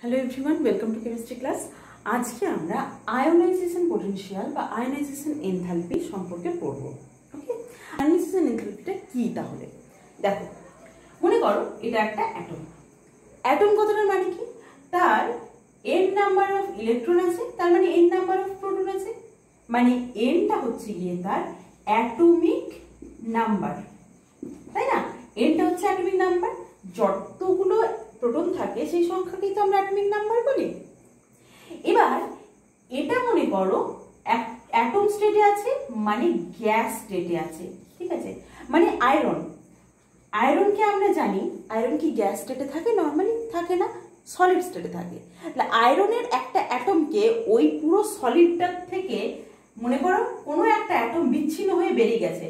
Hello everyone, welcome to chemistry class. আজকে আমরা ionisation potential বা আয়োনাইজেশন এনথালপি সম্পর্কে পড়ব। ওকে, আয়োনাইজেশন এনথালপিটা কি তাহলে দেখো, মনে করো এটা একটা অ্যাটম। অ্যাটম কথাটার মানে কি? তার n নাম্বার অফ ইলেকট্রন আছে, তার মানে n নাম্বার অফ প্রোটন আছে, মানে nটা হচ্ছে গিয়ে তার অ্যাটমিক নাম্বার, তাই না? nটা হচ্ছে অ্যাটমিক নাম্বার। যতগুলো প্রোটন থাকে সেই সংখ্যাকেই তো আমরা অ্যাটমিক নাম্বার বলি। এবার এটা মনে করো অ্যাটম স্টেটে আছে, মানে গ্যাস স্টেটে আছে, ঠিক আছে? মানে আয়রনকে আমরা জানি আয়রন কি গ্যাস স্টেটে থাকে? নর্মালি থাকে না, সলিড স্টেটে থাকে। তাহলে আয়রনের একটা অ্যাটমকে ওই পুরো সলিডটার থেকে মনে করো কোনো একটা অ্যাটম বিচ্ছিন্ন হয়ে বেরিয়ে গেছে,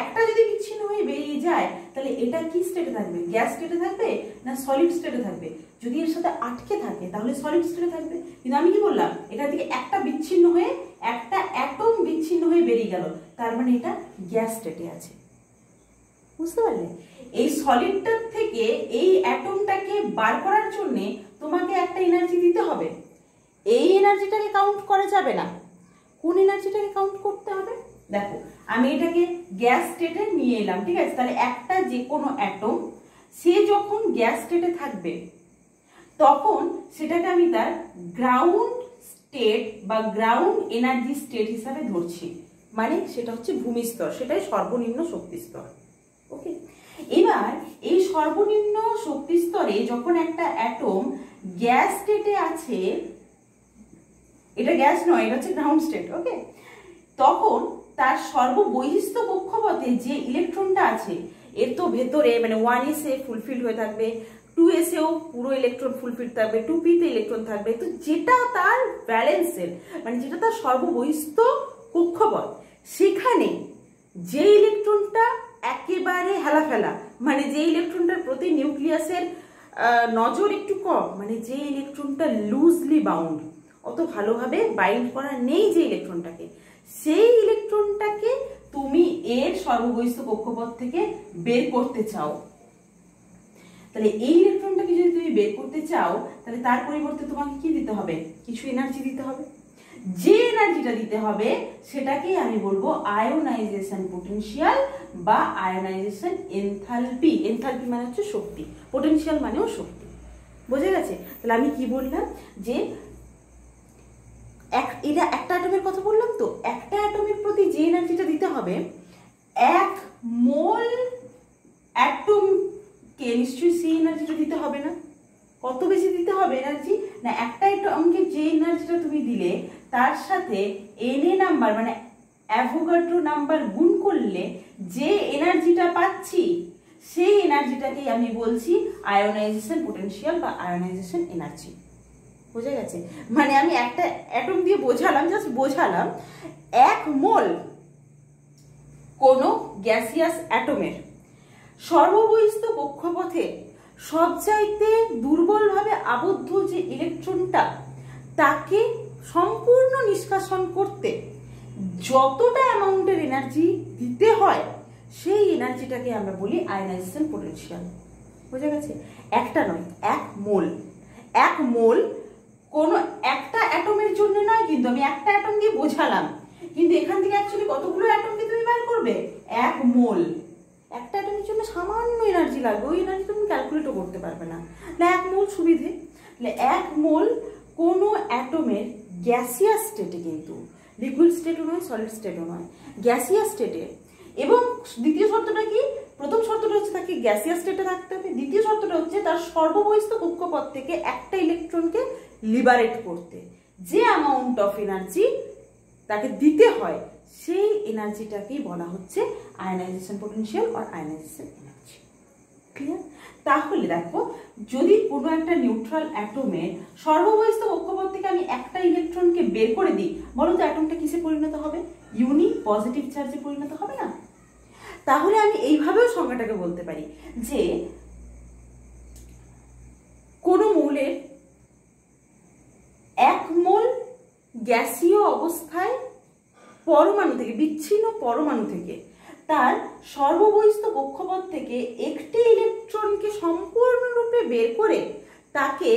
একটা যদি বিচ্ছিন্ন হয়ে বেরিয়ে যায় তাহলে এটা কি স্টেটে থাকবে? গ্যাস স্টেটে থাকবে না সলিড স্টেটে থাকবে? যদি এর সাথে আটকে থাকে তাহলে সলিড স্টেটে থাকবে। কিন্তু আমি কি বললাম, এটা থেকে একটা বিচ্ছিন্ন হয়ে একটা অ্যাটম বিচ্ছিন্ন হয়ে বেরিয়ে গেল, তার মানে এটা গ্যাস স্টেটে আছে। বুঝতে পারলে? এই সলিডটার থেকে এই অ্যাটমটাকে বার করার জন্য তোমাকে একটা এনার্জি দিতে হবে। এই এনার্জিটাকে কাউন্ট করা যাবে না। কোন এনার্জিটাকে কাউন্ট করতে হবে? দেখো, আমি এটাকে গ্যাস স্টেটে নিয়ে এলাম, ঠিক আছে? তাহলে একটা যে কোনো অ্যাটম সে যখন গ্যাস স্টেটে থাকবে তখন সেটাকে আমি তার গ্রাউন্ড স্টেট বা গ্রাউন্ড এনার্জি স্টেট হিসাবে ধরছি, মানে সেটা হচ্ছে ভূমিস্তর, সেটাই সর্বনিম্ন শক্তি স্তর। ওকে, এবার এই সর্বনিম্ন শক্তি স্তরে যখন একটা অ্যাটম গ্যাস স্টেটে আছে, এটা গ্যাস নয়, এটা হচ্ছে গ্রাউন্ড স্টেট, ওকে, তখন তার সর্ববহিস্থ কক্ষপথে যে ইলেকট্রনটা আছে এর তো ভেতরে মানে 1s এ ফুলফিল হয়ে থাকবে, 2s এও পুরো ইলেকট্রন ফুলফিল থাকবে, 2p তে ইলেকট্রন থাকবে। তো যেটা তার ব্যালেন্সের মানে যেটা তার সর্ববহিস্থ কক্ষপথ, সেখানে যে ইলেকট্রনটা একেবারে হেলাফেলা, মানে যে ইলেকট্রনটার প্রতি নিউক্লিয়াসের নজর একটু কম, মানে যে ইলেকট্রনটা লুজলি বাউন্ড, অত ভালোভাবে বাইন্ড করা নেই যে ইলেকট্রনটাকে, সেই ইলেকট্রনটাকে তুমি এর সর্ববহিস্থ কক্ষপথ থেকে বের করতে চাও। তাহলে এই ইলেকট্রনটাকে যদি তুমি বের করতে চাও তাহলে তার পরিবর্তে তোমাকে কি দিতে হবে? কিছু এনার্জি দিতে হবে। যে এনার্জিটা দিতে হবে সেটাকেই আমি বলবো আয়োনাইজেশন পোটেনশিয়াল বা আয়োনাইজেশন এনথালপি। এনথালপি মানে হচ্ছে শক্তি, পোটেনশিয়াল মানেও শক্তি। বোঝা গেছে? তাহলে আমি কি বললাম যে এটা একটা অ্যাটমের কথা বললাম, তো একটা অ্যাটমের প্রতি যে এনার্জিটা দিতে হবে, 1 মোল অ্যাটমকে নিশ্চয়ই সেই এনার্জিটা দিতে হবে না? কত বেশি দিতে হবে এনার্জি? না, একটা অ্যাটমকে যে এনার্জিটা তুমি দিলে তার সাথে Na নাম্বার মানে অ্যাভোগাড্রো নাম্বার গুণ করলে যে এনার্জিটা পাচ্ছি সেই এনার্জিটাকেই আমি বলছি আয়োনাইজেশন পোটেনশিয়াল বা আয়োনাইজেশন এনার্জি। বোঝা গেছে? মানে আমি একটা অ্যাটম দিয়ে বোঝালাম, জাস্ট বোঝালাম 1 মোল কোনো গ্যাসিয়াস অ্যাটমের সর্ববহিস্থ কক্ষপথে সবচাইতে দুর্বলভাবে আবদ্ধ যে ইলেকট্রনটা, তাকে সম্পূর্ণ নিষ্কাশন করতে যতটা অ্যামাউন্টের এনার্জি দিতে হয় সেই এনার্জিটাকে আমরা বলি আয়োনাইজেশন পোটেনশিয়াল। বোঝা গেছে? একটা নয়, 1 মোল। 1 মোল কোনো একটা অ্যাটমের জন্য নয়, কিন্তু আমি একটা অ্যাটম দিয়ে বোঝালাম, কিন্তু এখান থেকে অ্যাকচুয়ালি কতগুলো অ্যাটমকে তুমি বার করবে? 1 মোল। একটা অ্যাটমের জন্য সামান্য এনার্জি লাগবে, ওই এনার্জি তুমি ক্যালকুলেটও করতে পারবে না। 1 মোল সুবিধে। 1 মোল কোনো অ্যাটমের গ্যাসিয়াস স্টেটে, কিন্তু লিকুইড স্টেটও নয়, সলিড স্টেটও নয়, গ্যাসিয়াস স্টেটে। এবং দ্বিতীয় শর্তটা কি? প্রথম শর্তটা হচ্ছে তাকে গ্যাসিয়াস স্টেটে থাকতে হবে, দ্বিতীয় শর্তটা হচ্ছে তার সর্ববহিস্থ কক্ষপথ থেকে একটা ইলেকট্রনকে লিবারেট করতে যে অ্যামাউন্ট অফ এনার্জি তাকে দিতে হয় সেই এনার্জিটাকেই বলা হচ্ছে আয়োনাইজেশন পোটেনশিয়াল আর আয়োনাইজেশন এনার্জি। ক্লিয়ার? তাহলে দেখো, যদি কোনো একটা নিউট্রাল অ্যাটমের সর্ববহিস্থ কক্ষপথ থেকে আমি একটা ইলেকট্রনকে বের করে দিই, বলো তো অ্যাটমটা কিসে পরিণত হবে? ইউনি পজিটিভ চার্জে পরিণত হবে না? তাহলে আমি এইভাবেও সংজ্ঞাটাকে বলতে পারি যে কোনো মৌলের 1 মোল গ্যাসীয় অবস্থায় পরমাণু থেকে, বিচ্ছিন্ন পরমাণু থেকে তার সর্ববহিস্থ কক্ষপথ থেকে একটি ইলেকট্রনকে সম্পূর্ণরূপে বের করে তাকে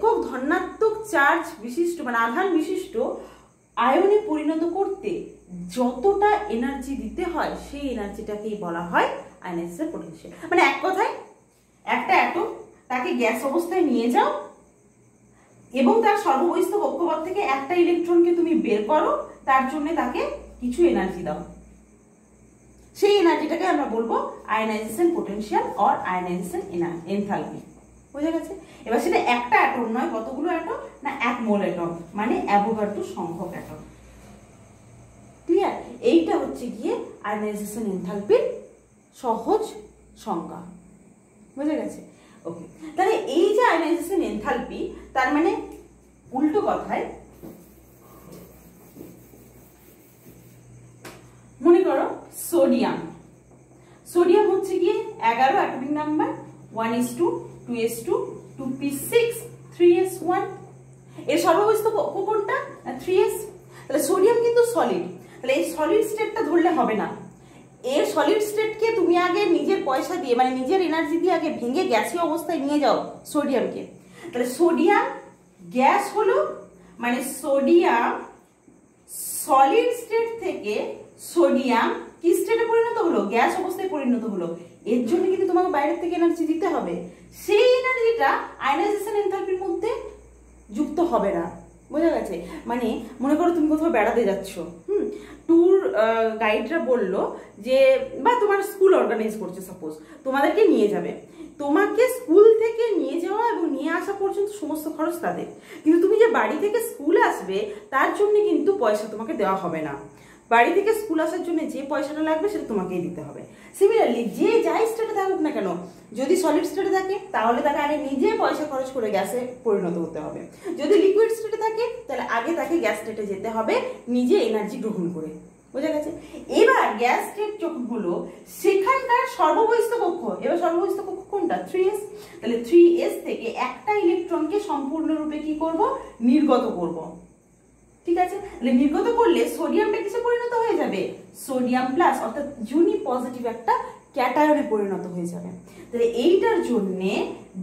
একক ধনাত্মক চার্জ বিশিষ্ট মানে আধান বিশিষ্ট আয়নে পরিণত করতে যতটা এনার্জি দিতে হয় সেই এনার্জিটাকেই বলা হয় আয়নাইজেশন পোটেনশিয়াল। মানে এক কথায় একটা অ্যাটম তাকে গ্যাস অবস্থায় নিয়ে যাও এবং তার সর্ববহিস্থ কক্ষপথ থেকে একটা ইলেকট্রনকে তুমি বের করো, তার জন্য তাকে কিছু এনার্জি দাও, সেই এনার্জিটাকে আমরা বলবো ionisation potential or ionisation enthalpy. বোঝা গেছে? এবার সেটা একটা অ্যাটম নয়, কতগুলো অ্যাটম না, 1 মোল অ্যাটম মানে অ্যাভোগাড্রো সংখ্যক অ্যাটম। ক্লিয়ার? এইটা হচ্ছে গিয়ে আয়নাইজেশন এনথালপির সহজ সংজ্ঞা। বোঝা গেছে? ওকে, তাহলে এই যে আয়নাইজেশন এনথালপি, তার মানে উল্টো কথায় মনে করো সোডিয়াম, সোডিয়াম হচ্ছে গিয়ে 11 atomic number, 1s2 2s2 2p6 3s1, এর সর্ববহিস্থ কক্ষ কোনটা? 3s। তাহলে সোডিয়াম কিন্তু সলিড, তাহলে এই সলিড স্টেটটা ধরলে হবে না, এর সলিড স্টেটকে তুমি আগে নিজের পয়সা দিয়ে মানে নিজের এনার্জি দিয়ে আগে ভেঙে গ্যাসীয় অবস্থায় নিয়ে যাও সোডিয়ামকে। তাহলে সোডিয়াম গ্যাস হলো, মানে সোডিয়াম সলিড স্টেট থেকে সোডিয়াম কি স্টেটে পরিণত হলো? গ্যাস অবস্থায় পরিণত হলো। এর জন্য কিন্তু তোমাকে বাইরের থেকে এনার্জি দিতে হবে, সেই এনার্জিটা আয়নাইজেশন এনথালপির মধ্যে যুক্ত হবে না। বোঝা গেছে? মানে মনে করো তুমি কোথাও বেড়াতে যাচ্ছ, ট্যুর গাইডরা বললো যে, বা তোমার স্কুল অর্গানাইজ করছে, সাপোজ তোমাদেরকে নিয়ে যাবে, তোমাকে স্কুল থেকে নিয়ে যাওয়া এবং নিয়ে আসা পর্যন্ত সমস্ত খরচ তাদের, কিন্তু তুমি যে বাড়ি থেকে স্কুলে আসবে তার জন্য কিন্তু পয়সা তোমাকে দেওয়া হবে না, বাড়ি থেকে স্কুল আসার জন্য যে পয়সাটা লাগবে সেটা তোমাকেই দিতে হবে। সিমিলারলি যে যাই স্টেটে থাকুক না কেন, যদি সলিড স্টেটে থাকে তাহলে তাকে আগে নিজে পয়সা খরচ করে গ্যাসে পরিণত হতে হবে, যদি লিকুইড স্টেটে থাকে তাহলে আগে তাকে গ্যাস স্টেটে যেতে হবে নিজে এনার্জি গ্রহণ করে। বোঝা গেছে? এবার গ্যাস স্টেট যখন হলো সেখানকার সর্ববহিস্থ কক্ষ, এবার সর্ববহিস্থ কক্ষ কোনটা? 3s। তাহলে 3s থেকে একটা ইলেকট্রনকে সম্পূর্ণরূপে কি করব? নির্গত করব। ঠিক আছে? তাহলে নির্গত করলে সোডিয়ামটা কিসে পরিণত হয়ে যাবে? সোডিয়াম প্লাস, অর্থাৎ ইউনি পজিটিভ একটা ক্যাটায়নে পরিণত হয়ে যাবে। তাহলে এইটার জন্য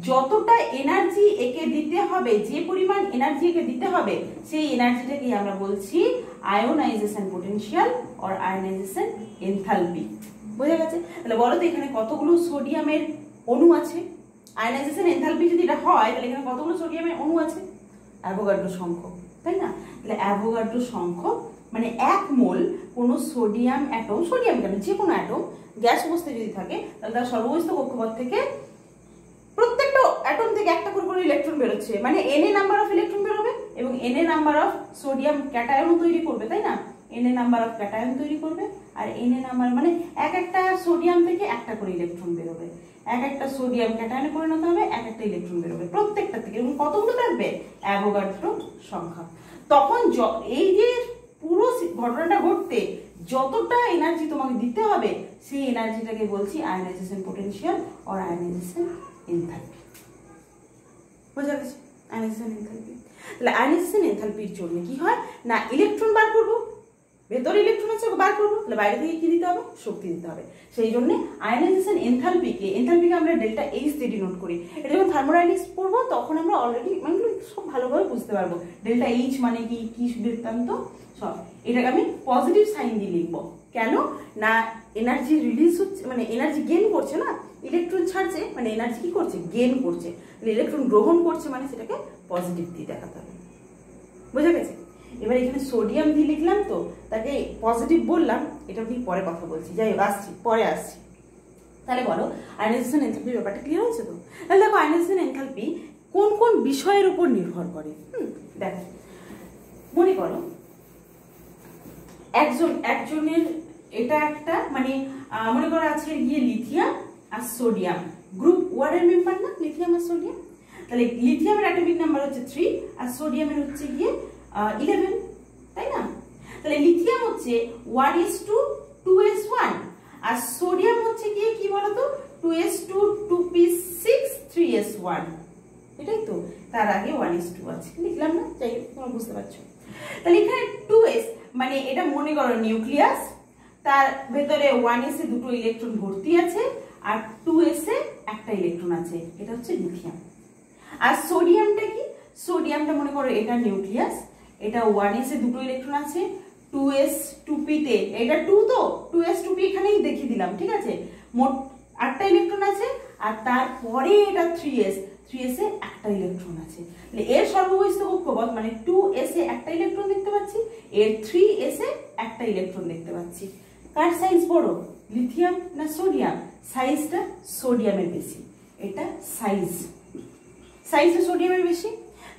যতটা এনার্জি একে দিতে হবে, যে পরিমাণ এনার্জি একে দিতে হবে, সেই এনার্জিটাকে আমরা বলছি ionisation potential or ionisation enthalpy. বোঝা গেছে? তাহলে বলো তো এখানে কতগুলো সোডিয়ামের অণু আছে? আয়োনাইজেশন এনথালপি যদি এটা হয় তাহলে এখানে কতগুলো সোডিয়ামের অণু আছে? অ্যাভোগাড্রো সংখ্যক, তাই না? তাহলে অ্যাভোগাড্রো সংখ্যক মানে 1 মোল কোনো সোডিয়াম অ্যাটম, সোডিয়াম কেন যে কোনো অ্যাটম গ্যাস অবস্থায় যদি থাকে তাহলে তার সর্ববহিস্থ কক্ষপথ থেকে প্রত্যেকটা অ্যাটম থেকে একটা করে ইলেকট্রন বেরোচ্ছে, মানে Na নাম্বার অফ ইলেকট্রন বেরোবে এবং Na number of sodium cation তৈরি করবে, তাই না? Na নাম্বার অফ ক্যাটায়ন তৈরি করবে আর Na নাম্বার মানে একটা সোডিয়াম থেকে একটা করে ইলেকট্রন বেরোবে, একটা সোডিয়াম ক্যাটায়নে পরিণত হবে, একটা ইলেকট্রন বেরোবে প্রত্যেকটা থেকে, এবং কতগুলো থাকবে? অ্যাভোগাড্রো সংখ্যা। তখন এই যে পুরো ঘটনাটা ঘটতে যতটা এনার্জি তোমাকে দিতে হবে সেই এনার্জিটাকে বলছি ionisation potential or ionisation enthalpy. বোঝা গেছে? Ionisation enthalpy. তাহলে আয়নাইজেশন এনথালপির জন্য কি হয় না, ইলেকট্রন বার করবো, ভেতরে ইলেকট্রন আছে বার করবো, তাহলে বাইরে থেকে কি দিতে হবে? শক্তি দিতে হবে। সেই জন্য আয়নাইজেশন এনথালপিকে আমরা ডেল্টা এইচ দিয়ে ডিনোট করি। এটা যখন থার্মোডাইনামিক্স পড়বো তখন আমরা অলরেডি মানে সব ভালোভাবে বুঝতে পারবো ডেল্টা এইচ মানে কি, কি বৃত্তান্ত সব। এটাকে আমি পজিটিভ সাইন দিয়ে লিখবো। কেন না, এনার্জি রিলিজ হচ্ছে মানে এনার্জি গেইন করছে না, ইলেকট্রন ছাড়ছে মানে এনার্জি কি করছে? গেইন করছে। ইলেকট্রন গ্রহণ করছে মানে সেটাকে পজিটিভ দিয়ে দেখাতে হবে। বোঝা গেছে? এবার এখানে সোডিয়াম দিয়ে লিখলাম তো তাকে পজিটিভ বললাম, এটা নিয়ে পরে কথা বলছি, যাই হোক আসছি, পরে আসছি। তাহলে বলো আয়নাইজেশন এনথালপির ব্যাপারটা ক্লিয়ার হচ্ছে তো? তাহলে দেখো আয়নাইজেশন এনথালপি কোন কোন বিষয়ের উপর নির্ভর করে। দেখো মনে করো একজনের এটা একটা মানে মনে করো আছে গিয়ে লিথিয়াম আর সোডিয়াম, গ্রুপ 1 এর মেম্বার না লিথিয়াম আর সোডিয়াম। তাহলে লিথিয়ামের অ্যাটমিক নাম্বার হচ্ছে 3 আর সোডিয়ামের হচ্ছে গিয়ে 11, তাই না? তাহলে লিথিয়াম হচ্ছে 1s2 2s1 আর সোডিয়াম হচ্ছে গিয়ে কি বলতো 2s2 2p6 3s1, এটাই তো। তার আগে 1s2 আছে, লিখলাম না? যাই হোক তোমরা বুঝতে পারছো। তাহলে এখানে 2s মানে এটা মনে করো নিউক্লিয়াস, তার ভেতরে 1s এ দুটো ইলেকট্রন ভর্তি আছে আর 2s এ একটা ইলেকট্রন আছে, এটা হচ্ছে লিথিয়াম। আর সোডিয়ামটা কি? সোডিয়ামটা মনে করো এটা নিউক্লিয়াস, এটা 1s এ দুটো ইলেকট্রন আছে, 2s 2p তে, এটা 2 তো 2s 2p এখানেই দেখিয়ে দিলাম, ঠিক আছে। মোট 8টা ইলেকট্রন আছে, আর তারপরে এটা 3s এ একটা ইলেকট্রন আছে। তাহলে এর সর্ববহিস্থ কক্ষপথ মানে 2s এ একটা ইলেকট্রন দেখতে পাচ্ছি, এর 3s এ একটা ইলেকট্রন দেখতে পাচ্ছি। কার সাইজ বড়, লিথিয়াম না সোডিয়াম? সাইজটা সোডিয়ামের বেশি, এটা সাইজটা সোডিয়ামের বেশি।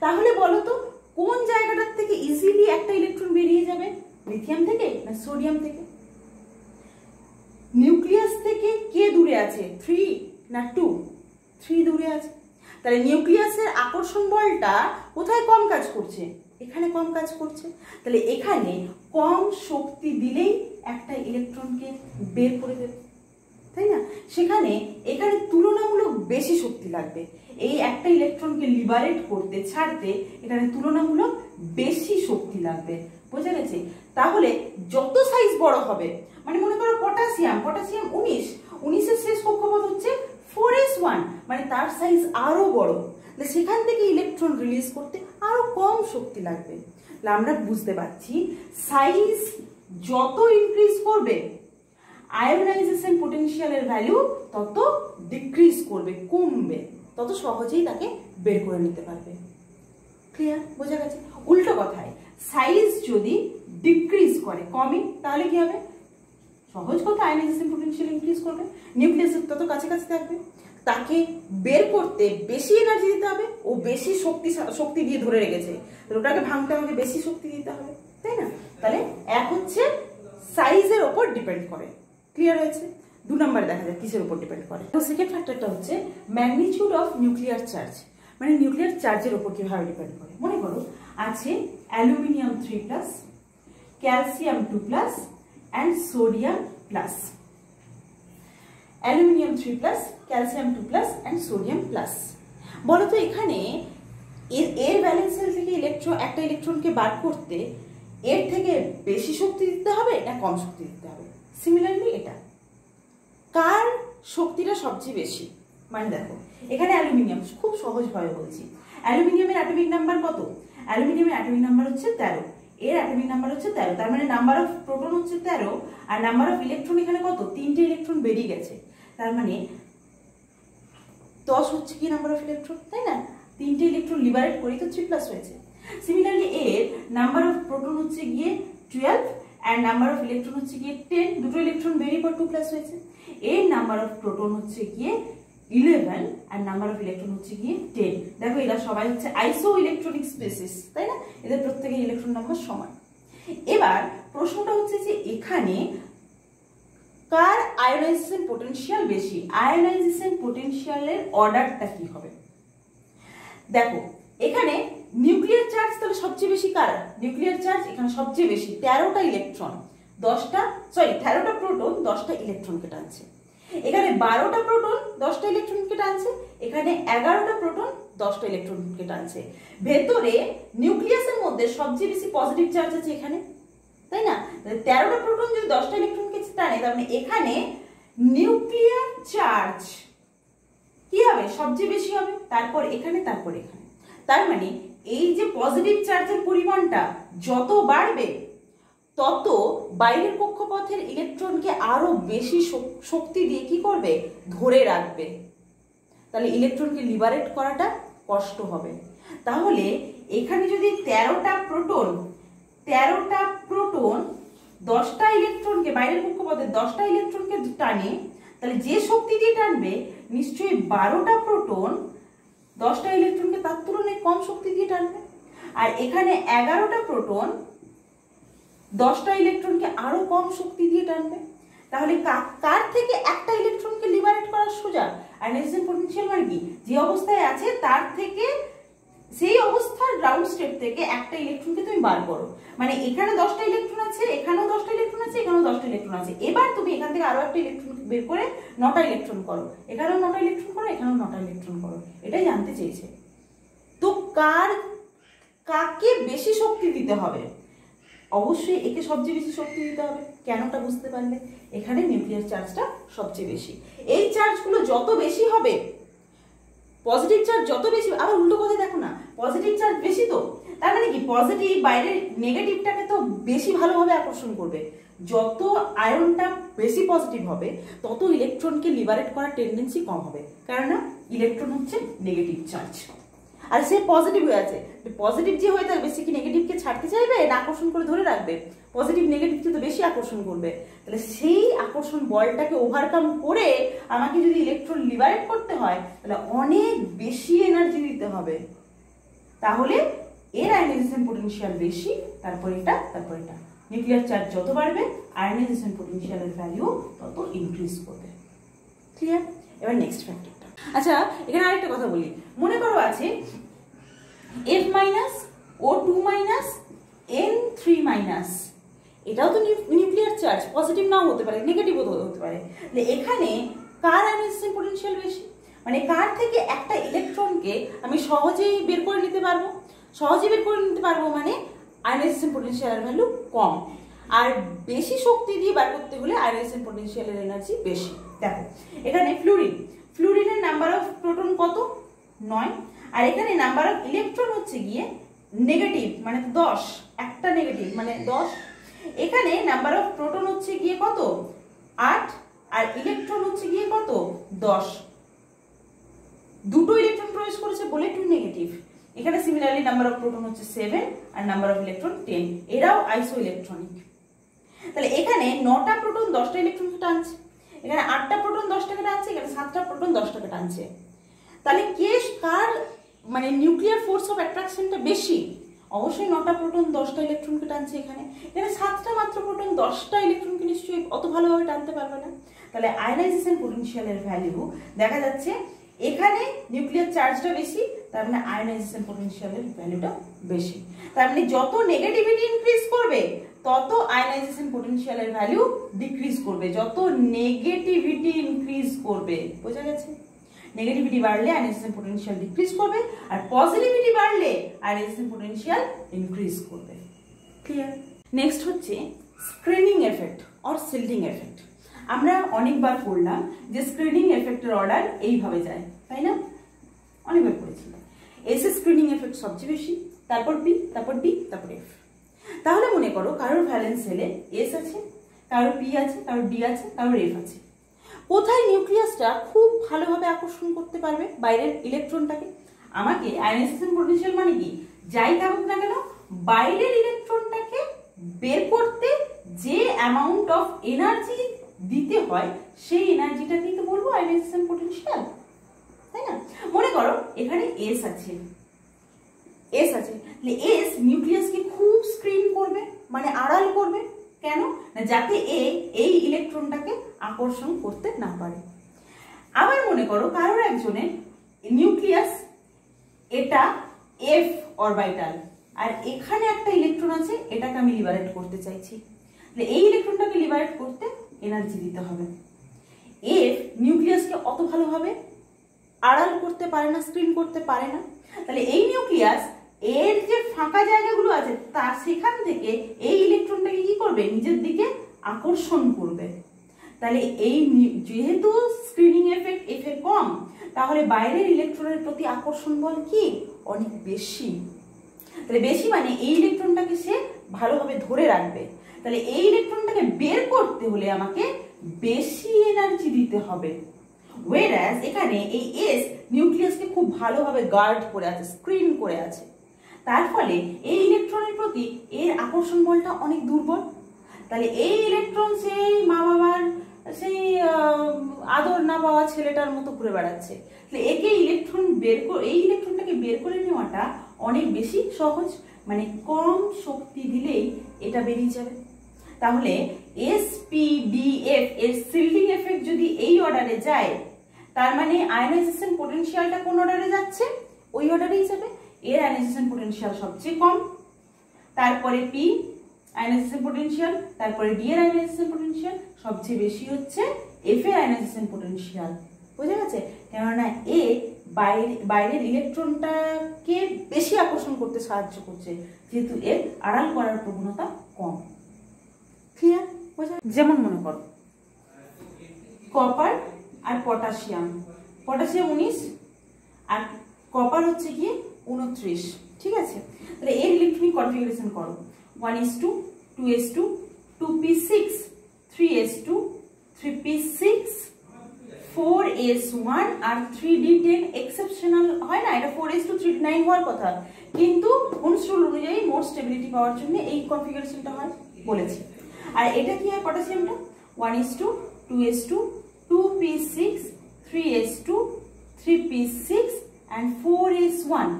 তাহলে বলো তো কোন জায়গাটার থেকে ইজিলি একটা ইলেকট্রন বেরিয়ে যাবে, লিথিয়াম থেকে না সোডিয়াম থেকে? নিউক্লিয়াস থেকে কে দূরে আছে, 3 না 2? 3 দূরে আছে। তাহলে নিউক্লিয়াসের আকর্ষণ বলটা কোথায় কম কাজ করছে, এখানে কম কাজ করছে। তাহলে এখানে কম শক্তি দিলেই একটা ইলেকট্রনকে বের করে দেবে, তাই না? সেখানে এখানে তুলনামূলক বেশি শক্তি লাগবে, এই একটা ইলেকট্রনকে লিবারেট করতে ছাড়তে এখানে তুলনামূলক বেশি শক্তি লাগবে, বোঝা গেছে? তাহলে যত সাইজ বড় হবে, মানে মনে করো পটাশিয়াম 19 এর শেষ কক্ষপথ হচ্ছে 4s1, মানে তার সাইজ আরো বড়, সেখান থেকে ইলেকট্রন রিলিজ করতে আরো কম শক্তি লাগবে। তাহলে আমরা বুঝতে পারছি সাইজ যত ইনক্রিজ করবে আয়োনাইজেশন পোটেনশিয়ালের ভ্যালু তত ডিক্রিজ করবে, কমবে, তত সহজেই তাকে বের করে নিতে পারবে। ক্লিয়ার, বোঝা গেছে? উল্টো কথায় সাইজ যদি ডিক্রিজ করে, কমে, তাহলে কি হবে? সহজ কথা, আয়োনাইজেশন পোটেনশিয়াল ইনক্রিজ করবে, নিউক্লিয়াসের তত কাছাকাছি থাকবে, তাকে বের করতে বেশি এনার্জি দিতে হবে, ও বেশি শক্তি দিয়ে ধরে রেখেছে, ওটাকে ভাঙতে আমাকে বেশি শক্তি দিতে হবে, তাই না? তাহলে এক হচ্ছে সাইজের ওপর ডিপেন্ড করে। ক্লিয়ার হয়েছে? 2 নম্বরে দেখা যায় কিসের উপর ডিপেন্ড করে। তো সেকেন্ড ফ্যাক্টরটা হচ্ছে ম্যাগনিটিউড অফ নিউক্লিয়ার চার্জ, মানে নিউক্লিয়ার চার্জের উপর কিভাবে ডিপেন্ড করে। মনে করো আছে aluminium 3+, calcium 2+, and sodium plus. Aluminium 3+, calcium 2+, and sodium plus. বলো তো এখানে এর ভ্যালেন্স শেল থেকে একটা ইলেকট্রনকে বার করতে এর থেকে বেশি শক্তি দিতে হবে না কম শক্তি দিতে হবে? সিমিলারলি এটা কার শক্তিটা সবচেয়ে বেশি, মানে দেখো এখানে অ্যালুমিনিয়াম, খুব সহজভাবে বলছি, অ্যালুমিনিয়ামের অ্যাটমিক নাম্বার কত? অ্যালুমিনিয়ামের অ্যাটমিক নাম্বার হচ্ছে 13, এর অ্যাটমিক নাম্বার হচ্ছে 13, তার মানে নাম্বার অফ প্রোটন হচ্ছে 13, আর নাম্বার অফ ইলেকট্রন এখানে কত? 3টে ইলেকট্রন বেরিয়ে গেছে, তার মানে 10 হচ্ছে কি নাম্বার অফ ইলেকট্রন, তাই না? 3টে ইলেকট্রন লিবারেট করি তো 3+ হয়েছে। সিমিলারলি এর নাম্বার অফ প্রোটন হচ্ছে গিয়ে 12, and নাম্বার অফ ইলেকট্রন হচ্ছে গিয়ে 10, দুটো ইলেকট্রন বেরিয়ে পর 2+ হয়েছে। এর নাম্বার অফ প্রোটন হচ্ছে গিয়ে 11, আর নাম্বার অফ ইলেকট্রন হচ্ছে গিয়ে 10। দেখো এরা সবাই হচ্ছে আইসো ইলেকট্রনিক স্পেসিস, তাই না? এদের প্রত্যেকের ইলেকট্রন নাম্বার সমান। এবার প্রশ্নটা হচ্ছে যে এখানে কার আয়োনাইজেশন পোটেনশিয়াল বেশি, আয়োনাইজেশন পোটেনশিয়ালের অর্ডারটা কি হবে? দেখো এখানে নিউক্লিয়ার চার্জ তাহলে সবচেয়ে বেশি কার? নিউক্লিয়ার চার্জ এখানে সবচেয়ে বেশি, 13টা ইলেকট্রন 13টা প্রোটন 10টা ইলেকট্রনকে টানছে। এখানে 12টা প্রোটন 10টা ইলেকট্রনকে টানছে, এখানে 11টা প্রোটন 10টা ইলেকট্রনকে টানছে। ভেতরে নিউক্লিয়াসের মধ্যে সবচেয়ে বেশি পজিটিভ চার্জ আছে এখানে, তাই না? 13টা প্রোটন যদি 10টা ইলেকট্রনকে টানে, তার মানে এখানে নিউক্লিয়ার চার্জ কি হবে? সবচেয়ে বেশি হবে, তারপর এখানে, তারপর এখানে। তার মানে এই যে পজিটিভ চার্জের পরিমাণটা যত বাড়বে তত বাইরের কক্ষপথের ইলেকট্রনকে আরো বেশি শক্তি দিয়ে কি করবে? ধরে রাখবে, তাহলে ইলেকট্রনকে লিবারেট করাটা কষ্ট হবে। তাহলে এখানে যদি 13টা প্রোটন 10টা ইলেকট্রনকে, বাইরের কক্ষপথে 10টা ইলেকট্রনকে টানে, তাহলে যে শক্তি দিয়ে টানবে নিশ্চয়ই 12টা প্রোটন 10টা ইলেকট্রনকে তার তুলনায় কম শক্তি দিয়ে টানবে। আর এখানে 11টা প্রোটন 10টা ইলেকট্রনকে আরো কম শক্তি দিয়ে টানবে। তাহলে কার থেকে একটা ইলেকট্রনকে লিবারেট করা সোজা? আয়োনাইজেশন পোটেনশিয়াল মানে কি? যে অবস্থায় আছে তার থেকে, সেই অবস্থার গ্রাউন্ড স্টেট থেকে একটা ইলেকট্রনকে তুমি বার করো, মানে এখানে 10টা ইলেকট্রন আছে, এখানেও 10টা ইলেকট্রন আছে, এখানেও 10টা ইলেকট্রন আছে, এবার তুমি এখান থেকে আরো একটা ইলেকট্রন বের করে 9টা ইলেকট্রন করো, এখানেও 9টা ইলেকট্রন করো, এখানেও 9টা ইলেকট্রন করো, এটাই জানতে চেয়েছে। তো কাকে বেশি শক্তি দিতে হবে? অবশ্যই একে সবচেয়ে বেশি শক্তি দিতে হবে। কেনটা বুঝতে পারলে? এখানে নিউক্লিয়ার চার্জটা সবচেয়ে বেশি, এই চার্জগুলো যত বেশি হবে পজিটিভ চার্জ যত বেশি, আবার উল্টো কথা দেখো না, পজিটিভ চার্জ বেশি তো তার মানে কি পজিটিভ বাইরের নেগেটিভটাকে তো বেশি ভালোভাবে আকর্ষণ করবে। যত আয়নটা বেশি পজিটিভ হবে তত ইলেকট্রনকে লিবারেট করার টেন্ডেন্সি কম হবে, কেননা ইলেকট্রন হচ্ছে নেগেটিভ চার্জ আর সে পজিটিভ হয়ে আছে। পজিটিভ যে হয়ে থাকবে সে কি নেগেটিভকে ছাড়তে চাইবে না আকর্ষণ করে ধরে রাখবে? পজিটিভ নেগেটিভকে তো বেশি আকর্ষণ করবে। তাহলে সেই আকর্ষণ বলটাকে ওভারকাম করে আমাকে যদি ইলেকট্রন লিবারেট করতে হয় তাহলে অনেক বেশি এনার্জি দিতে হবে। তাহলে এর আয়নাইজেশন পোটেনশিয়াল বেশি, তারপর এটা, তারপর এটা। নিউক্লিয়ার চার্জ যত বাড়বে আয়নাইজেশন পোটেনশিয়ালের ভ্যালু তত ইনক্রিজ করবে। ক্লিয়ার? এবার নেক্সট ফ্যাক্টরটা। আচ্ছা, এখানে আরেকটা কথা বলি। মনে করো আছে F minus O2 minus N3 minus, এটাও তো নিউক্লিয়ার চার্জ, পজিটিভ নাও হতে পারে, নেগেটিভও হতে পারে। এখানে কার আয়নাইজেশন পোটেনশিয়াল বেশি? মানে কার থেকে একটা ইলেকট্রনকে আমি সহজেই বের করে নিতে পারবো? সহজে বের করে নিতে পারবো মানে আয়নাইজেশন পোটেনশিয়ালের ভ্যালু কম, আর বেশি শক্তি দিয়ে বার করতে হলে আয়নাইজেশন পোটেনশিয়ালের এনার্জি বেশি। দেখো এখানে ফ্লুরিনের নাম্বার অফ প্রোটন কত? 9, আর এখানে নাম্বার অফ ইলেকট্রন হচ্ছে গিয়ে নেগেটিভ মানে 10, একটা নেগেটিভ মানে 10। এখানে নাম্বার অফ প্রোটন হচ্ছে গিয়ে কত? 8, আর ইলেকট্রন হচ্ছে গিয়ে কত? 10। দুটো ইলেকট্রন প্রবেশ করেছে বলে 2 নেগেটিভ। এখানে সিমিলারলি নাম্বার অফ প্রোটন হচ্ছে 7 আর নাম্বার অফ ইলেকট্রন 10, এরাও আইসো ইলেকট্রনিক। তাহলে এখানে 9টা প্রোটন 10টা ইলেকট্রনকে টানছে, এখানে 8টা প্রোটন 10টাকে টানছে, এখানে 7টা প্রোটন 10টাকে টানছে। তাহলে কে কার মানে নিউক্লিয়ার ফোর্স অফ অ্যাট্রাকশনটা বেশি? অবশ্যই 9টা প্রোটন 10টা ইলেকট্রনকে টানছে। এখানে 7টা মাত্র প্রোটন 10টা ইলেকট্রনকে নিশ্চয়ই অত ভালোভাবে টানতে পারবে না। তাহলে আয়নাইজেশন পোটেনশিয়ালের ভ্যালু দেখা যাচ্ছে এখানে নিউক্লিয়ার চার্জটা বেশি, তার মানে আয়নাইজেশন পোটেনশিয়ালের ভ্যালুটা বেশি। তার মানে যত নেগেটিভিটি ইনক্রিজ করবে তত আয়নাইজেশন পোটেনশিয়ালের ভ্যালু ডিক্রিজ করবে, যত নেগেটিভিটি ইনক্রিজ করবে। বোঝা গেছে? নেগেটিভিটি বাড়লে আয়নাইজেশন পোটেনশিয়াল ডিক্রিজ করবে, আর পজিটিভিটি বাড়লে আয়নাইজেশন পোটেনশিয়াল ইনক্রিজ করবে। ক্লিয়ার? নেক্সট হচ্ছে স্ক্রিনিং এফেক্ট অর সিল্ডিং এফেক্ট। আমরা অনেকবার পড়লাম যে স্ক্রিনিং এফেক্টের অর্ডার এইভাবে যায়, তাই না? অনেকবার পড়েছিলাম। এস এর স্ক্রিনিং এফেক্ট সবচেয়ে বেশি, তারপর পি, তারপর ডি, তারপর এফ। তাহলে মনে করো কারোর ভ্যালেন্স সেলে এস আছে, কারোর পি আছে, কারোর ডি আছে, কারোর এফ আছে। কোথায় নিউক্লিয়াসটা খুব ভালোভাবে আকর্ষণ করতে পারবে বাইরের ইলেকট্রনটাকে? আমাকে আয়নাইজেশন পোটেনশিয়াল মানে কি, যাই থাকুক না কেন বাইরের ইলেকট্রনটাকে বের করতে যে অ্যামাউন্ট অফ এনার্জি দিতে হয় সেই এনার্জিটাকেই তো বলবো আয়নাইজেশন পোটেনশিয়াল, তাই না? মনে করো এখানে এস আছে, এস নিউক্লিয়াসকে খুব স্ক্রিন করবে মানে আড়াল করবে। কেন? না যাতে এই ইলেকট্রনটাকে আকর্ষণ করতে না পারে। আবার মনে করো কারোর একজনের নিউক্লিয়াস এটা এফ অরবিটাল, আর এখানে একটা ইলেকট্রন আছে, এটাকে আমি লিবারেট করতে চাইছি। এই ইলেকট্রনটাকে লিবারেট করতে এনার্জি দিতে হবে। এফ নিউক্লিয়াসকে অত ভালোভাবে আড়াল করতে পারে না, স্ক্রিন করতে পারে না। তাহলে এই নিউক্লিয়াস এর যে ফাঁকা জায়গাগুলো আছে তা সেখান থেকে এই ইলেকট্রনটাকে কি করবে? নিজের দিকে আকর্ষণ করবে। তাহলে এই যেহেতু স্ক্রিনিং এফেক্ট এফ এর কম, তাহলে বাইরের ইলেকট্রনের প্রতি আকর্ষণ বল কি অনেক বেশি। তাহলে বেশি মানে এই ইলেকট্রনটাকে সে ভালোভাবে ধরে রাখবে। তাহলে এই ইলেকট্রনটাকে বের করতে হলে আমাকে বেশি এনার্জি দিতে হবে। ওয়েরাস এখানে এই এস নিউক্লিয়াসকে খুব ভালোভাবে গার্ড করে আছে, স্ক্রিন করে আছে। তার ফলে এই ইলেকট্রনের প্রতি এর আকর্ষণ বলটা অনেক দুর্বল। তাহলে এই ইলেকট্রন সেই মা বাবার সেই আদর না পাওয়া ছেলেটার মতো ঘুরে বেড়াচ্ছে। তাহলে এই ইলেকট্রনটাকে বের করে নেওয়াটা অনেক বেশি সহজ, মানে কম শক্তি দিলেই এটা বেরিয়ে যাবে। তাহলে এসপিডিএফ এর সিল্ডিং এফেক্ট যদি এই অর্ডারে যায়, তার মানে আয়নাইজেশন পোটেনশিয়ালটা কোন অর্ডারে যাচ্ছে? ওই অর্ডারেই যাবে। এর আয়নাইজেশন পোটেনশিয়াল সবচেয়ে কম, তারপরে পি আয়নাইজেশন পোটেনশিয়াল, তারপরে ডি এর আয়নাইজেশন পোটেনশিয়াল, সবচেয়ে বেশি হচ্ছে এফ এর আয়নাইজেশন পোটেনশিয়াল। বুঝে গেছে? কেননা এ বাইরের ইলেকট্রনটাকে বেশি আকর্ষণ করতে সাহায্য করছে, যেহেতু এর আড়াল করার প্রবণতা কম। ক্লিয়ার? বোঝা? যেমন মনে করো কপার আর পটাশিয়াম 19 আর কপার হচ্ছে গিয়ে 29। ঠিক আছে, তাহলে এর ইলেকট্রনিক কনফিগারেশন করো। 1s2 2s2 2p6 3s2 3p6 4s1 আর 3d10 এক্সেপশনাল হয় না, এটা 4s2 3d9 হওয়ার কথা, কিন্তু হোমস রুল অনুযায়ী মোর স্টেবিলিটি পাওয়ার জন্য এই কনফিগারেশনটা হয় বলেছি। আর এটা কি হয় পটাশিয়ামটা 1s2 2s2 2p6 3s2 3p6 and 4s1।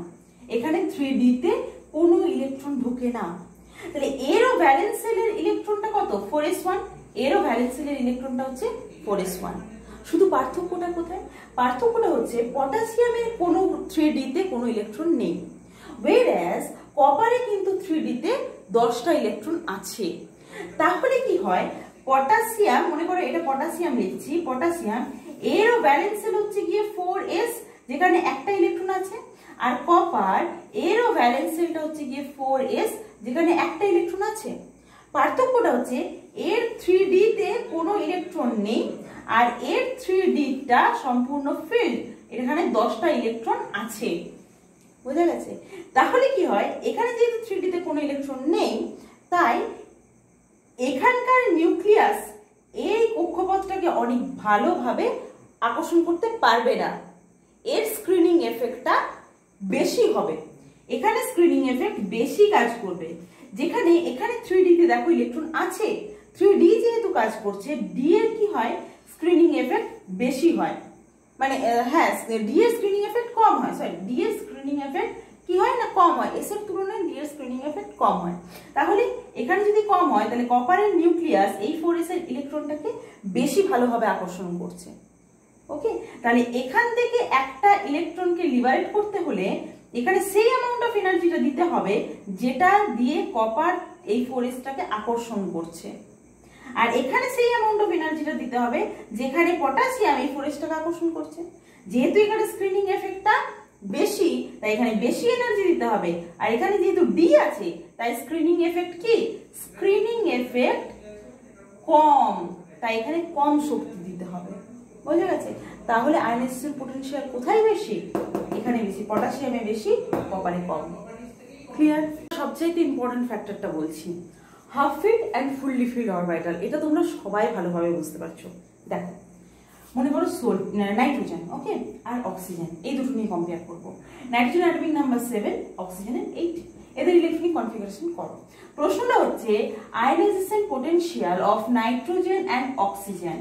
এখানে 3d তে কোনো ইলেকট্রন ঢোকে না, তাহলে এরও ভ্যালেন্স সেলের ইলেকট্রনটা কত 4s1, এরও ভ্যালেন্স সেলের ইলেকট্রনটা হচ্ছে 4s1। শুধু পার্থক্যটা কোথায়? পার্থক্যটা হচ্ছে পটাশিয়ামের কোনো 3d তে কোনো ইলেকট্রন নেই, whereas কপারে কিন্তু 3d তে 10টা ইলেকট্রন আছে। তাহলে কি হয়, পটাশিয়াম, মনে করো এটা পটাশিয়াম লিখছি, পটাশিয়াম এরও ভ্যালেন্স সেল হচ্ছে গিয়ে 4s যেখানে একটা ইলেকট্রন আছে, আর কপার এরও ভ্যালেন্স সেলটা হচ্ছে গিয়ে 4s যেখানে একটা ইলেকট্রন আছে। পার্থক্যটা হচ্ছে এর 3d তে কোনো ইলেকট্রন নেই আর এর 3d টা সম্পূর্ণ ফিল্ড, এখানে 10টা ইলেকট্রন আছে। বোঝা গেছে? তাহলে কি হয়, এখানে যেহেতু 3d তে কোনো ইলেকট্রন নেই, তাই এখানকার নিউক্লিয়াস এই কক্ষপথটাকে অনেক ভালোভাবে আকর্ষণ করতে পারবে না, এর স্ক্রিনিং এফেক্টটা বেশি হবে, এখানে স্ক্রিনিং এফেক্ট বেশি কাজ করবে। যেখানে এখানে 3d তে দেখো ইলেকট্রন আছে, 3d যেহেতু কাজ করছে, d এর কি হয় স্ক্রিনিং এফেক্ট বেশি হয়, মানে হ্যাঁ d এর স্ক্রিনিং এফেক্ট কম হয়, সরি d এর স্ক্রিনিং এফেক্ট কি হয় না কম হয়, s এর তুলনায় d এর স্ক্রিনিং এফেক্ট কম হয়। তাহলে এখানে যদি কম হয় তাহলে কপারের নিউক্লিয়াস এই 4s এর ইলেকট্রনটাকে বেশি ভালোভাবে আকর্ষণ করছে। ওকে, তাহলে এখান থেকে একটা ইলেকট্রনকে লিবারেট করতে হলে এখানে সেই অ্যামাউন্ট অফ এনার্জিটা দিতে হবে যেটা দিয়ে কপার এই 4s টাকে আকর্ষণ করছে, আর এখানে সেই অ্যামাউন্ট অফ এনার্জিটা দিতে হবে যেখানে পটাশিয়াম এই 4s টাকে আকর্ষণ করছে। যেহেতু এখানে স্ক্রিনিং এফেক্টটা বেশি, তাই এখানে বেশি এনার্জি দিতে হবে, আর এখানে যেহেতু ডি আছে তাই স্ক্রিনিং এফেক্ট কি, স্ক্রিনিং এফেক্ট কম, তাই এখানে কম শক্তি দিতে হবে। বোঝা গেছে? তাহলে আয়নাইজেশন পোটেনশিয়াল কোথায় বেশি? এখানে বেশি, পটাশিয়ামে বেশি, কপারে কম। ক্লিয়ার? সবচেয়ে ইম্পর্টেন্ট ফ্যাক্টরটা বলছি, half field and fully field orbital. এটা তোমরা সবাই ভালোভাবে বুঝতে পারছো। দেখো, মনে করো নাইট্রোজেন, ওকে, আর অক্সিজেন, এই দুটো নিয়ে কম্পেয়ার করবো। নাইট্রোজেন অ্যাটমিক নাম্বার 7, অক্সিজেনের 8, এদের ইলেকট্রনিক কনফিগারেশন করো। প্রশ্নটা হচ্ছে ionisation potential of nitrogen and oxygen,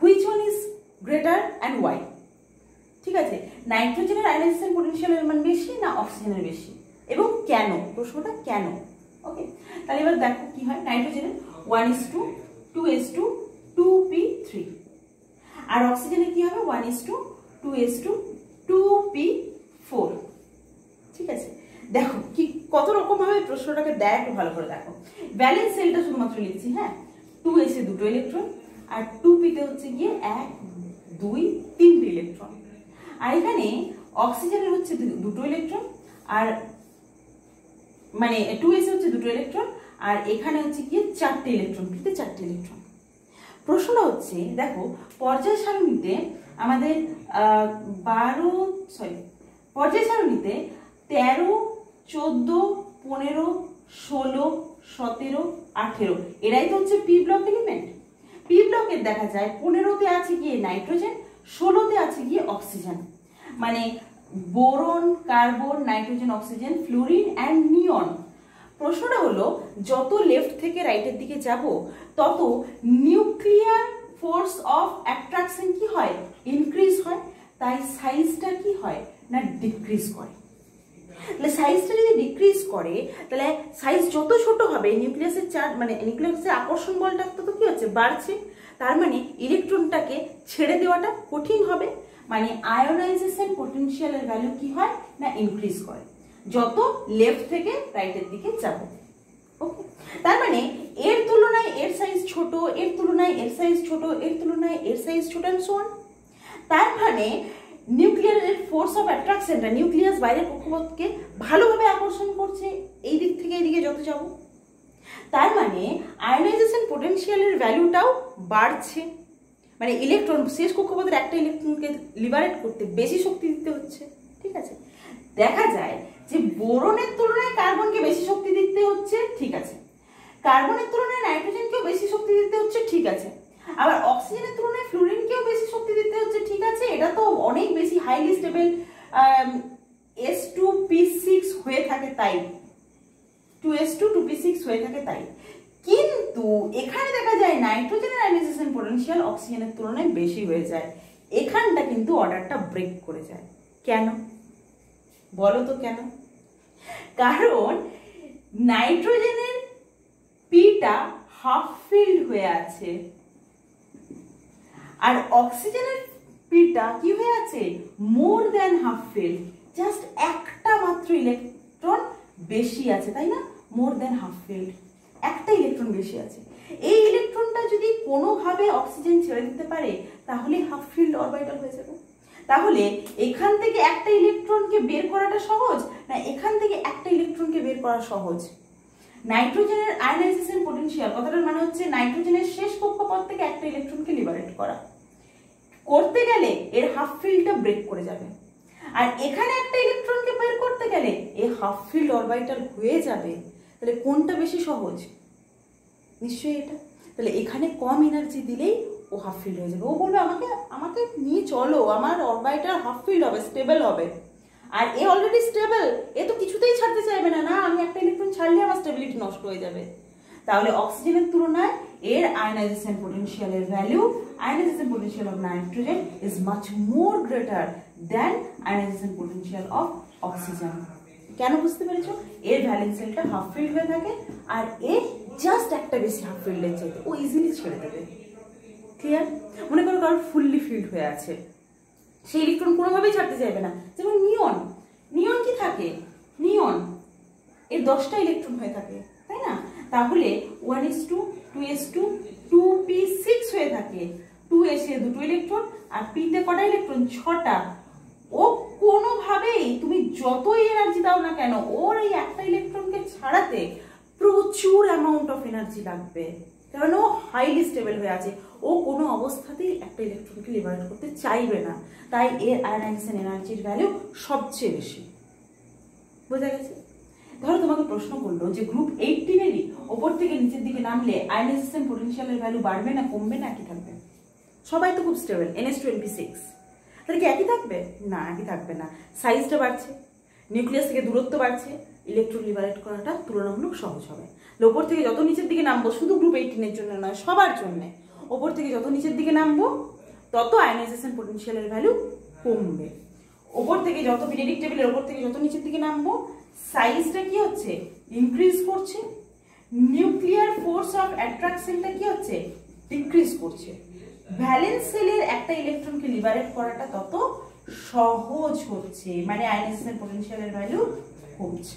which one is greater and why? ঠিক আছে, নাইট্রোজেনের আয়নাইজেশন পোটেনশিয়ালের মান বেশি না অক্সিজেনের বেশি, এবং কেন? প্রশ্নটা কেন? ওকে, তাহলে এবার দেখো কি হয়। নাইট্রোজেনের 1s2 2s2 2p3, আর অক্সিজেনের কি হবে 1s2 2s2 2p4। ঠিক আছে, দেখো কি কত রকম ভাবে প্রশ্নটাকে দেয়, একটু ভালো করে দেখো। ব্যালেন্স সেলটা শুধুমাত্র লিখছি, হ্যাঁ, 2s এ দুটো ইলেকট্রন আর 2p তে হচ্ছে গিয়ে 1 2 3টে ইলেকট্রন, আর এখানে অক্সিজেনের হচ্ছে দুটো ইলেকট্রন, আর মানে 2s হচ্ছে দুটো ইলেকট্রন, আর এখানে হচ্ছে গিয়ে 4টে ইলেকট্রন, পিতে 4টে ইলেকট্রন। প্রশ্নটা হচ্ছে দেখো, পর্যায় সারণীতে আমাদের পর্যায় সারণীতে 13 14 15 16 17 18 এরাই তো হচ্ছে পি ব্লক এলিমেন্ট। পি ব্লকের দেখা যায় 15তে আছে গিয়ে নাইট্রোজেন, 16তে আছে গিয়ে অক্সিজেন, মানে boron, carbon, nitrogen, oxygen, fluorine and নিয়ন। প্রশ্নটা হলো যত লেফট থেকে রাইটের দিকে যাব তত নিউক্লিয়ার ফোর্স অফ অ্যাট্রাকশন কি হয়, ইনক্রিজ হয়, তাই সাইজটা কি হয় না ডিক্রিজ করে। তাহলে সাইজটা যদি ডিক্রিজ করে তাহলে সাইজ যত ছোট হবে নিউক্লিয়াসের চার্জ, মানে নিউক্লিয়াসের আকর্ষণ বলটা তত কি হচ্ছে, বাড়ছে, তার মানে ইলেকট্রনটাকে ছেড়ে দেওয়াটা কঠিন হবে, মানে আয়োনাইজেশন পোটেনশিয়ালের ভ্যালু কি হয় না ইনক্রিজ করে যত লেফট থেকে রাইটের দিকে যাব। ওকে, তার মানে এর তুলনায় এর সাইজ ছোট, এর তুলনায় এর সাইজ ছোট, এর তুলনায় এর সাইজ ছোট এন্ড সো অন। তার মানে নিউক্লিয়ারের ফোর্স অফ অ্যাট্রাকশনটা নিউক্লিয়াস বাইরের কক্ষপথকে ভালোভাবে আকর্ষণ করছে এই দিক থেকে এদিকে যত যাব, তার মানে আয়োনাইজেশন পোটেনশিয়ালের ভ্যালুটাও বাড়ছে, মানে ইলেকট্রন শেষ কক্ষপথের একটা ইলেকট্রনকে লিবারেট করতে বেশি শক্তি দিতে হচ্ছে। ঠিক আছে। দেখা যায় যে বোরনের তুলনায় কার্বনকে বেশি শক্তি দিতে হচ্ছে, ঠিক আছে, কার্বনের তুলনায় নাইট্রোজেনকেও বেশি শক্তি দিতে হচ্ছে, ঠিক আছে, আবার অক্সিজেনের তুলনায় ফ্লুরিনকেও বেশি শক্তি দিতে হচ্ছে, ঠিক আছে, এটা তো অনেক বেশি হাইলি স্টেবল S2P6 হয়ে থাকে তাই, 2s2 2p6 হয়ে থাকে তাই। কিন্তু এখানে দেখা যায় নাইট্রোজেনের আয়নাইজেশন পোটেনশিয়াল অক্সিজেনের তুলনায় বেশি হয়ে যায়, এখানটা কিন্তু অর্ডারটা ব্রেক করে যায়। কেন বলো তো কেন? কারণ নাইট্রোজেনের পিটা হাফ ফিল্ড হয়ে আছে আর অক্সিজেনের পিটা কি হয়ে আছে, more than half field, just একটা মাত্র ইলেকট্রন বেশি আছে, তাই না, মোর দ্যান হাফ ফিল্ড, একটা ইলেকট্রন বেশি আছে। এই ইলেকট্রনটা যদি কোনোভাবে অক্সিজেন ছেড়ে দিতে পারে তাহলে হাফ ফিল্ড অরবিটাল হয়ে যাবে। তাহলে এখান থেকে একটা ইলেকট্রনকে বের করাটা সহজ না এখান থেকে একটা ইলেকট্রনকে বের করা সহজ? নাইট্রোজেনের আয়নাইজেশন পোটেনশিয়াল কথাটার মানে হচ্ছে নাইট্রোজেনের শেষ কক্ষপথ থেকে একটা ইলেকট্রনকে লিবারেট করা, করতে গেলে এর হাফ ফিল্ডটা ব্রেক করে যাবে, আর এখানে একটা ইলেকট্রনকে বের করতে গেলে এই হাফ ফিল্ড অরবিটাল হয়ে যাবে। তাহলে কোনটা বেশি সহজ? নিশ্চয়ই এটা। তাহলে এখানে কম এনার্জি দিলেই ও হাফ ফিল্ড হয়ে যাবে, ও বলবে আমাকে আমাকে নিয়ে চলো, আমার অরবিটাল হাফ ফিল্ড হবে, স্টেবল হবে, আর এ অলরেডি স্টেবল, এ তো কিছুতেই ছাড়তে চাইবে না, না আমি একটা ইলেকট্রন ছাড়লে আমার স্টেবিলিটি নষ্ট হয়ে যাবে। তাহলে অক্সিজেনের তুলনায় এর আয়নাইজেশন পোটেনশিয়ালের value, ionization potential of nitrogen is much more greater than ionization potential of oxygen. কেন বুঝতে পেরেছো? এর ভ্যালেন্স শেলটা হাফ ফিল্ড হয়ে থাকে আর এ জাস্ট একটা বেশি হাফ ফিল্ডের চাইতে ও ইজিলি ছেড়ে দেবে। ক্লিয়ার? মনে করো কারোর ফুললি ফিল্ড হয়ে আছে, সেই ইলেকট্রন কোনোভাবেই ছাড়তে চাইবে না, যেমন নিয়ন, নিয়ন কি থাকে, নিয়ন এর 10টা ইলেকট্রন হয়ে থাকে, তাই না? তাহলে 1s2 2s2 2p6 হয়ে থাকে, 2s এ 2টো ইলেকট্রন আর p তে কটা ইলেকট্রন, 6টা। ও কোনোভাবেই তুমি যতই এনার্জি দাও না কেন ওর এই একটা ইলেকট্রনকে ছাড়াতে প্রচুর অ্যামাউন্ট অফ এনার্জি লাগবে, কারণ ও হাইলি স্টেবল হয়ে আছে, ও কোনো অবস্থাতেই একটা ইলেকট্রনকে লিবারেট করতে চাইবে না, তাই এর আয়নাইজেশন এনার্জির ভ্যালু সবচেয়ে বেশি। বোঝা গেছে? ধরো তোমাকে প্রশ্ন করলো যে গ্রুপ 18-এরই ওপর থেকে নিচের দিকে নামলে আয়নাইজেশন পোটেনশিয়ালের ভ্যালু বাড়বে না কমবে না একই থাকবে? সবাই তো খুব স্টেবল, NH26, তাহলে কি একই থাকবে? না, একই থাকবে না, সাইজটা বাড়ছে, নিউক্লিয়াস থেকে দূরত্ব বাড়ছে, ইলেকট্রন লিবারেট করাটা তুলনামূলক সহজ হবে। ওপর থেকে যত নিচের দিকে নামবো, শুধু গ্রুপ 18-এর জন্য নয় সবার জন্য, ওপর থেকে যত নিচের দিকে নামবো তত আয়নাইজেশন পোটেনশিয়ালের ভ্যালু কমবে। ওপর থেকে যত পিরিয়ডিক টেবিলের ওপর থেকে যত নিচের দিকে নামবো সাইজটা কি হচ্ছে, ইনক্রিজ করছে, নিউক্লিয়ার ফোর্স অফ অ্যাট্রাকশনটা কি হচ্ছে, ডিক্রিজ করছে, ভ্যালেন্স সেলের একটা ইলেকট্রনকে লিবারেট করাটা তত সহজ হচ্ছে, মানে আয়নাইজেশন পোটেনশিয়ালের ভ্যালু কমছে।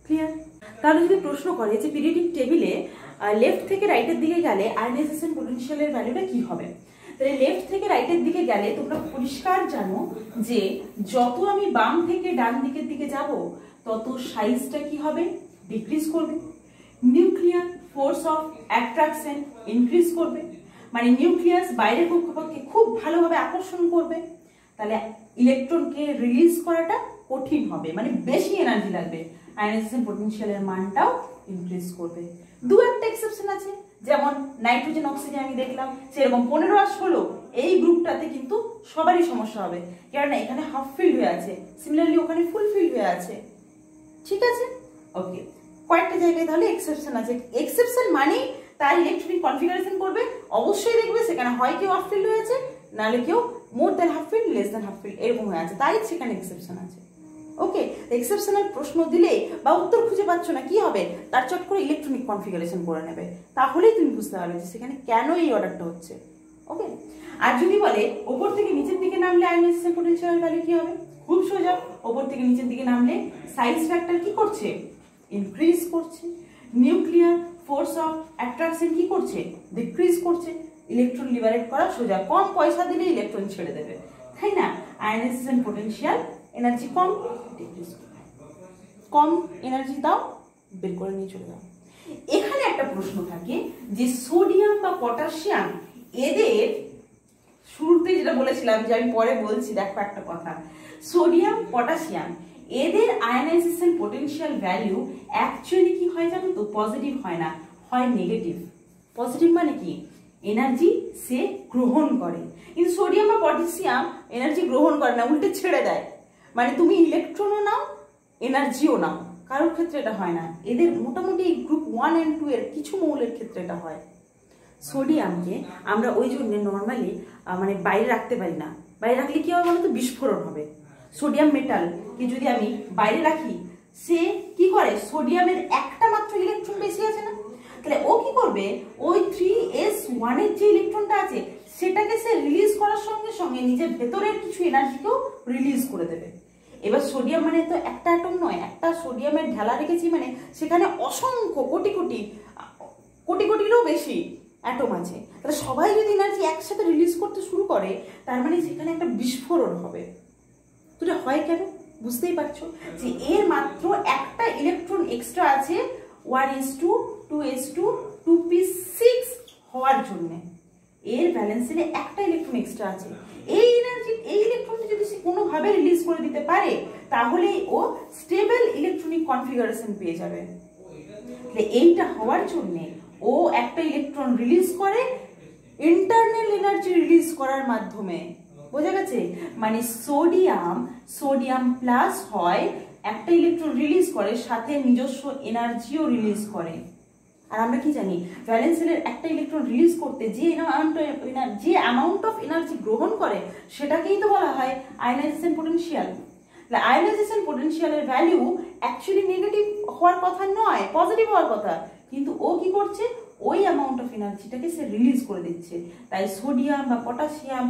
ক্লিয়ার? তাহলে যদি প্রশ্ন করে যে পিরিয়ডিক টেবিলে লেফট থেকে রাইটের দিকে গেলে আয়নাইজেশন পোটেনশিয়ালের ভ্যালুটা কি হবে, তাহলে লেফট থেকে রাইটের দিকে গেলে তোমরা পরিষ্কার জানো যে যত আমি বাম থেকে ডান দিকের দিকে যাব তত সাইজটা কি হবে, ডিক্রিজ করবে, nuclear force of attraction increase করবে, মানে নিউক্লিয়াস বাইরের কক্ষপথকে খুব ভালোভাবে আকর্ষণ করবে, তাহলে ইলেকট্রনকে রিলিজ করাটা কঠিন হবে, মানে বেশি এনার্জি লাগবে, আয়নাইজেশন পোটেনশিয়ালের মানটাও ইনক্রিজ করবে। দু একটা এক্সেপশন আছে, যেমন নাইট্রোজেন অক্সিজেন আমি দেখলাম সেরকম 15 আর 16 এই গ্রুপটাতে কিন্তু সবারই সমস্যা হবে, কারণ এখানে হাফ ফিল্ড হয়ে আছে, সিমিলারলি ওখানে ফুল ফিল্ড হয়ে আছে। ঠিক আছে, ওকে। কয়েকটা জায়গায় তাহলে এক্সেপশন আছে, এক্সেপশন মানে তার ইলেকট্রনিক কনফিগারেশন করবে, অবশ্যই দেখবে সেখানে হয় কেউ হাফ ফিল্ড হয়ে আছে, নাহলে কেউ more than half field less than half field এরকম হয়ে আছে, তাই সেখানে এক্সেপশন আছে। ওকে, এক্সেপশনাল প্রশ্ন দিলে বা উত্তর খুঁজে পাচ্ছ না কি হবে, তার চট করে ইলেকট্রনিক কনফিগারেশন করে নেবে, তাহলেই তুমি বুঝতে পারবে যে সেখানে কেন এই অর্ডারটা হচ্ছে। ওকে, আর যদি বলে ওপর থেকে নিচের দিকে নামলে আয়নাইজেশন পোটেনশিয়াল ভ্যালু কি হবে, খুব সোজা, ওপর থেকে নিচের দিকে নামলে সাইজ ফ্যাক্টর কি করছে, ইনক্রিজ করছে, নিউক্লিয়ার ফোর্স অফ অ্যাট্রাকশন কি করছে, ডিক্রিজ করছে, ইলেকট্রন লিবারেট করা সোজা, কম পয়সা দিলে ইলেকট্রন ছেড়ে দেবে, তাই না? আয়নাইজেশন পোটেনশিয়াল এনার্জি কম, ডিক্রিজ করবে, কম এনার্জি দাও বের করে নিয়ে চলে যাও। এখানে একটা প্রশ্ন থাকে যে সোডিয়াম বা পটাশিয়াম এদের শুরুতে যেটা বলেছিলাম যে আমি পরে বলছি, দেখো একটা কথা, সোডিয়াম পটাশিয়াম এদের আয়নাইজেশন পোটেনশিয়াল ভ্যালু অ্যাকচুয়ালি কি হয় জানো তো? পজিটিভ হয় না, হয় নেগেটিভ। পজিটিভ মানে কি? এনার্জি সে গ্রহণ করে, কিন্তু সোডিয়াম বা পটাশিয়াম এনার্জি গ্রহণ করে না, উল্টে ছেড়ে দেয়। মানে তুমি ইলেকট্রনও নাও এনার্জিও নাও, কারোর ক্ষেত্রে এটা হয় না। এদের মোটামুটি গ্রুপ 1 and 2 এর কিছু মৌলের ক্ষেত্রে এটা হয়। সোডিয়ামকে আমরা ওই জন্য নর্মালি মানে বাইরে রাখতে পারি না। বাইরে রাখলে কি হবে বলো তো? বিস্ফোরণ হবে। সোডিয়াম মেটালকে যদি আমি বাইরে রাখি, সে কি করে? সোডিয়ামের একটা মাত্র ইলেকট্রন বেশি আছে না, তাহলে ও কি করবে? ওই 3s1 এর যে ইলেকট্রনটা আছে সেটাকে সে রিলিজ করার সঙ্গে সঙ্গে নিজের ভেতরের কিছু এনার্জিকেও রিলিজ করে দেবে। এবার সোডিয়াম মানে তো একটা অ্যাটম নয়, একটা সোডিয়ামের ঢালা রেখেছি মানে সেখানে অসংখ্য কোটি কোটিরও বেশি অ্যাটম আছে। তাহলে সবাই যদি এনার্জি একসাথে রিলিজ করতে শুরু করে, তার মানে সেখানে একটা বিস্ফোরণ হবে। তো এটা হয় কেন? বুঝতেই পারছো যে এর মাত্র একটা ইলেকট্রন এক্সট্রা আছে 1s2 2s2 2p6 হওয়ার জন্য। এর ব্যালেন্সে একটা ইলেকট্রন এক্সট্রা আছে। এই ইলেকট্রনটা যদি সে কোনোভাবে রিলিজ করে দিতে পারে, তাহলেই ও স্টেবল ইলেকট্রনিক কনফিগারেশন পেয়ে যাবে। তাহলে এইটা হওয়ার জন্য ও একটা ইলেকট্রন রিলিজ করে ইন্টারনাল এনার্জি রিলিজ করার মাধ্যমে। বোঝা গেছে? মানে সোডিয়াম প্লাস হয়, একটা ইলেকট্রন রিলিজ করে, সাথে নিজস্ব এনার্জিও রিলিজ করে। আর আমরা কি জানি? ভ্যালেন্স শেলের একটা ইলেকট্রন রিলিজ করতে যে অ্যামাউন্ট অফ এনার্জি গ্রহণ করে সেটাকেই তো বলা হয় আয়নাইজেশন পোটেনশিয়াল। তাহলে আয়নাইজেশন পোটেনশিয়ালের ভ্যালু অ্যাকচুয়ালি নেগেটিভ হওয়ার কথা নয়, পজিটিভ হওয়ার কথা, কিন্তু ও কি করছে? ওই অ্যামাউন্ট অফ এনার্জিটাকে সে রিলিজ করে দিচ্ছে। তাই সোডিয়াম বা পটাশিয়াম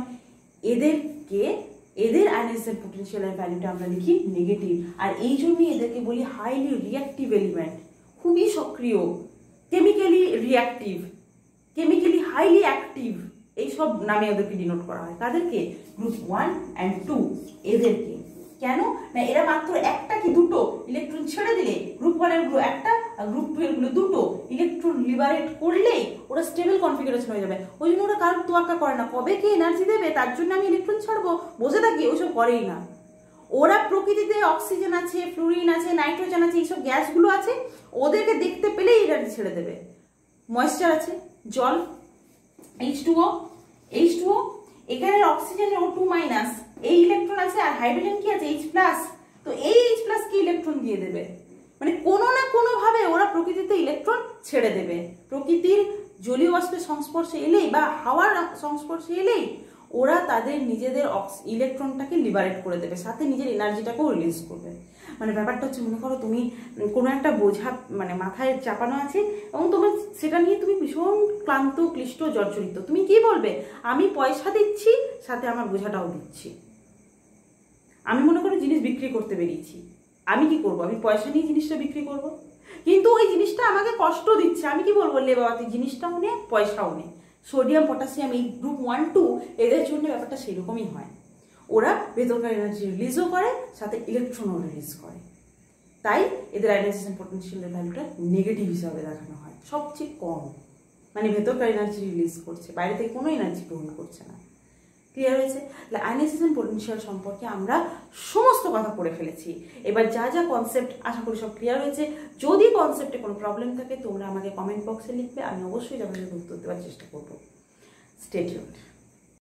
এদের আয়নাইজেশন পোটেনশিয়ালের ভ্যালুটা আমরা লিখি নেগেটিভ। আর এই জন্যই এদেরকে বলি হাইলি রিঅ্যাক্টিভ এলিমেন্ট, খুবই সক্রিয়, chemically reactive, chemically highly active, এইসব নামে ওদেরকে ডিনোট করা হয়। তাদেরকে গ্রুপ 1 and 2 এদেরকে। কেন না? এরা মাত্র একটা কি দুটো ইলেকট্রন ছেড়ে দিলে, গ্রুপ 1 এর গুলো একটা আর গ্রুপ 2 এর গুলো দুটো ইলেকট্রন লিবারেট করলেই ওরা স্টেবল কনফিগারেশন হয়ে যাবে। ওই জন্য ওরা কারোর তোয়াক্কা করে না, কবে কি এনার্জি দেবে তার জন্য আমি ইলেকট্রন ছাড়বো বসে থাকি, ওইসব করেই না ওরা। প্রকৃতিতে অক্সিজেন আছে, ফ্লুরিন আছে, নাইট্রোজেন আছে, এইসব গ্যাসগুলো আছে, ওদেরকে দেখতে পেলেই এনার্জি ছেড়ে দেবে। ময়েশ্চার আছে, জল, H2O, এখানে অক্সিজেনের O2- এই ইলেকট্রন আছে, আর হাইড্রোজেন কি আছে? H+। তো এই H+ কি ইলেকট্রন দিয়ে দেবে, মানে কোনো না কোনো ভাবে ওরা প্রকৃতিতে ইলেকট্রন ছেড়ে দেবে। প্রকৃতির জলীয় বাষ্পের সংস্পর্শে এলেই বা হাওয়ার সংস্পর্শে এলেই ওরা তাদের নিজেদের ইলেকট্রনটাকে লিবারেট করে দেবে, সাথে নিজের এনার্জিটাকেও রিলিজ করবে। মানে ব্যাপারটা হচ্ছে, মনে করো তুমি কোনো একটা বোঝা মানে মাথায় চাপানো আছে এবং তোমার সেটা নিয়ে তুমি ভীষণ ক্লান্ত, ক্লিষ্ট, জর্জরিত। তুমি কি বলবে? আমি পয়সা দিচ্ছি, সাথে আমার বোঝাটাও দিচ্ছি। আমি মনে করো জিনিস বিক্রি করতে বেরিয়েছি, আমি কি করব? আমি পয়সা নিয়ে জিনিসটা বিক্রি করব, কিন্তু ওই জিনিসটা আমাকে কষ্ট দিচ্ছে। আমি কি বলবো? লে বাবা, তুই জিনিসটাও নে, পয়সাও নে। সোডিয়াম পটাশিয়াম এই গ্রুপ 1 2 এদের জন্য ব্যাপারটা সেরকমই হয়। ওরা ভেতরকার এনার্জি রিলিজও করে, সাথে ইলেকট্রনও রিলিজ করে। তাই এদের আয়নাইজেশন পোটেনশিয়ালের ভ্যালুটা নেগেটিভ হিসাবে দেখানো হয়, সবচেয়ে কম। মানে ভেতরকার এনার্জি রিলিজ করছে, বাইরে থেকে কোনো এনার্জি গ্রহণ করছে না। ক্লিয়ার হয়েছে? তাহলে আয়নাইজেশন পোটেনশিয়াল সম্পর্কে আমরা সমস্ত কথা পড়ে ফেলেছি। এবার যা যা কনসেপ্ট, আশা করি সব ক্লিয়ার হয়েছে। যদি কনসেপ্টে কোনো প্রবলেম থাকে তোমরা আমাকে কমেন্ট বক্সে লিখবে, আমি অবশ্যই যাদের উত্তর দেওয়ার চেষ্টা করবো। Stay tuned.